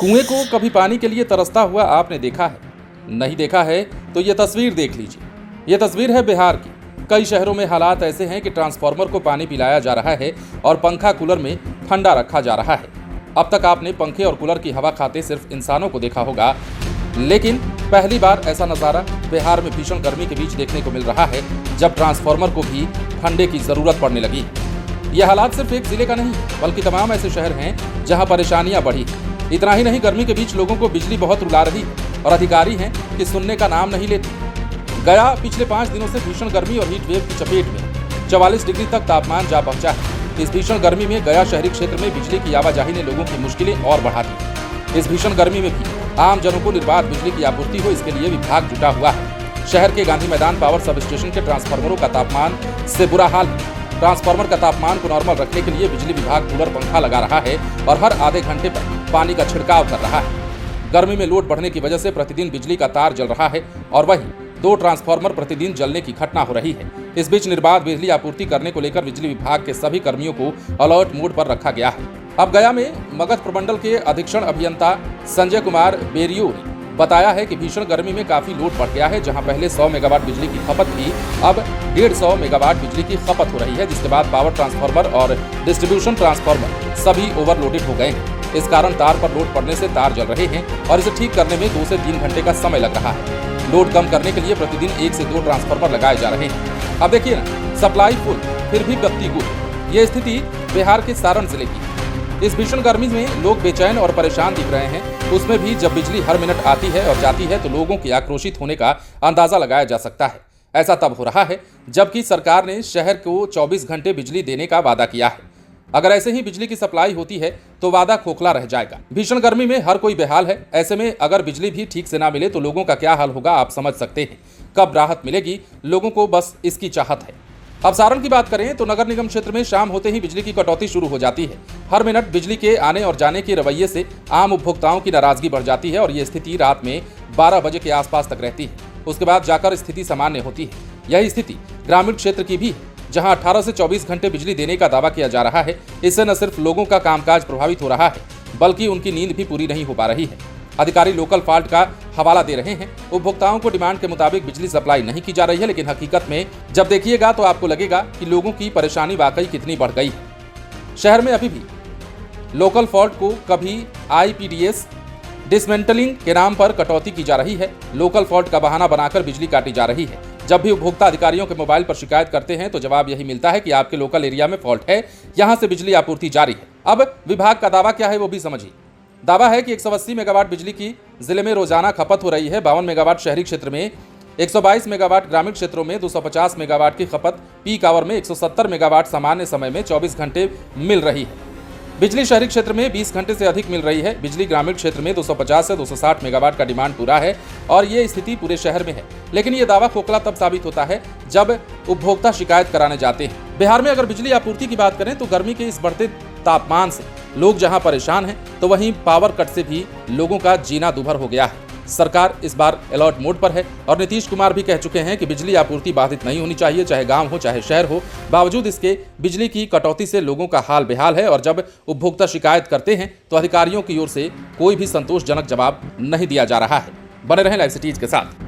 कुएं को कभी पानी के लिए तरसता हुआ आपने देखा है? नहीं देखा है तो ये तस्वीर देख लीजिए। ये तस्वीर है बिहार की। कई शहरों में हालात ऐसे हैं कि ट्रांसफार्मर को पानी पिलाया जा रहा है और पंखा कूलर में ठंडा रखा जा रहा है। अब तक आपने पंखे और कूलर की हवा खाते सिर्फ इंसानों को देखा होगा, लेकिन पहली बार ऐसा नज़ारा बिहार में भीषण गर्मी के बीच देखने को मिल रहा है, जब ट्रांसफार्मर को भी ठंडे की जरूरत पड़ने लगी। ये हालात सिर्फ एक जिले का नहीं, बल्कि तमाम ऐसे शहर हैं जहां परेशानियां बढ़ी। इतना ही नहीं, गर्मी के बीच लोगों को बिजली बहुत रुला रही है और अधिकारी हैं कि सुनने का नाम नहीं लेते। गया पिछले 5 दिनों से भीषण गर्मी और हीट वेव की चपेट में 44 डिग्री तक तापमान जा पहुंचा है। इस भीषण गर्मी में गया शहरी क्षेत्र में बिजली की आवाजाही ने लोगों की मुश्किलें और बढ़ा दी। इस भीषण गर्मी में भी आम जनों को निर्बाध बिजली की आपूर्ति हो, इसके लिए विभाग जुटा हुआ है। शहर के गांधी मैदान पावर सब स्टेशन के ट्रांसफार्मरों का तापमान से बुरा हाल है। ट्रांसफार्मर का तापमान को नॉर्मल रखने के लिए बिजली विभाग कूलर पंखा लगा रहा है और हर आधे घंटे पर पानी का छिड़काव कर रहा है। गर्मी में लोड बढ़ने की वजह से प्रतिदिन बिजली का तार जल रहा है और वहीं 2 ट्रांसफार्मर प्रतिदिन जलने की घटना हो रही है। इस बीच निर्बाध बिजली आपूर्ति करने को लेकर बिजली विभाग के सभी कर्मियों को अलर्ट मोड पर रखा गया है। अब गया में मगध प्रमंडल के अधीक्षण अभियंता संजय कुमार बेरियो ने बताया है कि भीषण गर्मी में काफी लोड बढ़ गया है। जहां पहले 100 मेगावाट बिजली की खपत थी, अब 150 मेगावाट बिजली की खपत हो रही है, जिसके बाद पावर ट्रांसफार्मर और डिस्ट्रीब्यूशन ट्रांसफार्मर सभी ओवरलोडेड हो गए हैं। इस कारण तार पर लोड पड़ने से तार जल रहे हैं और इसे ठीक करने में 2 से 3 घंटे का समय लग रहा है। लोड कम करने के लिए प्रतिदिन 1 से 2 ट्रांसफार्मर लगाए जा रहे हैं। अब देखिए ना, सप्लाई फुल फिर भी बत्ती गुल। ये स्थिति बिहार के सारण जिले की। इस भीषण गर्मी में लोग बेचैन और परेशान दिख रहे हैं। उसमें भी जब बिजली हर मिनट आती है और जाती है तो लोगों के आक्रोशित होने का अंदाजा लगाया जा सकता है। ऐसा तब हो रहा है जबकि सरकार ने शहर को 24 घंटे बिजली देने का वादा किया है। अगर ऐसे ही बिजली की सप्लाई होती है तो वादा खोखला रह जाएगा। भीषण गर्मी में हर कोई बेहाल है। ऐसे में अगर बिजली भी ठीक से ना मिले तो लोगों का क्या हाल होगा, आप समझ सकते हैं। कब राहत मिलेगी, लोगों को बस इसकी चाहत है। अब सारण की बात करें तो नगर निगम क्षेत्र में शाम होते ही बिजली की कटौती शुरू हो जाती है। हर मिनट बिजली के आने और जाने के रवैये से आम उपभोक्ताओं की नाराजगी बढ़ जाती है और ये स्थिति रात में 12 बजे के आसपास तक रहती है। उसके बाद जाकर स्थिति सामान्य होती है। यही स्थिति ग्रामीण क्षेत्र की भी है, जहां 18 से 24 घंटे बिजली देने का दावा किया जा रहा है। इससे न सिर्फ लोगों का कामकाज प्रभावित हो रहा है, बल्कि उनकी नींद भी पूरी नहीं हो पा रही है। अधिकारी लोकल फॉल्ट का हवाला दे रहे हैं। उपभोक्ताओं को डिमांड के मुताबिक बिजली सप्लाई नहीं की जा रही है, लेकिन हकीकत में जब देखिएगा तो आपको लगेगा कि लोगों की परेशानी वाकई कितनी बढ़ गई है। शहर में अभी भी लोकल फॉल्ट को कभी आईपीडीएस डिसमेंटलिंग के नाम पर कटौती की जा रही है। लोकल फॉल्ट का बहाना बनाकर बिजली काटी जा रही है। जब भी उपभोक्ता अधिकारियों के मोबाइल पर शिकायत करते हैं तो जवाब यही मिलता है कि आपके लोकल एरिया में फॉल्ट है, यहां से बिजली आपूर्ति जारी है। अब विभाग का दावा क्या है वो भी समझिए। दावा है कि 180 मेगावाट बिजली की जिले में रोजाना खपत हो रही है। 52 मेगावाट शहरी क्षेत्र में, 122 मेगावाट ग्रामीण क्षेत्रों में, 250 मेगावाट की खपत पीक आवर में, 170 मेगावाट सामान्य समय में 24 घंटे मिल रही है। बिजली शहरी क्षेत्र में 20 घंटे से अधिक मिल रही है। बिजली ग्रामीण क्षेत्र में 250 से 260 मेगावाट का डिमांड पूरा है और ये स्थिति पूरे शहर में है। लेकिन ये दावा खोखला तब साबित होता है जब उपभोक्ता शिकायत कराने जाते हैं। बिहार में अगर बिजली आपूर्ति की बात करें तो गर्मी के इस बढ़ते तापमान से लोग जहां परेशान हैं, तो वहीं पावर कट से भी लोगों का जीना दूभर हो गया है। सरकार इस बार अलर्ट मोड पर है और नीतीश कुमार भी कह चुके हैं कि बिजली आपूर्ति बाधित नहीं होनी चाहिए, चाहे गांव हो चाहे शहर हो। बावजूद इसके बिजली की कटौती से लोगों का हाल बेहाल है और जब उपभोक्ता शिकायत करते हैं तो अधिकारियों की ओर से कोई भी संतोषजनक जवाब नहीं दिया जा रहा है। बने रहें लाइव सिटीज के साथ।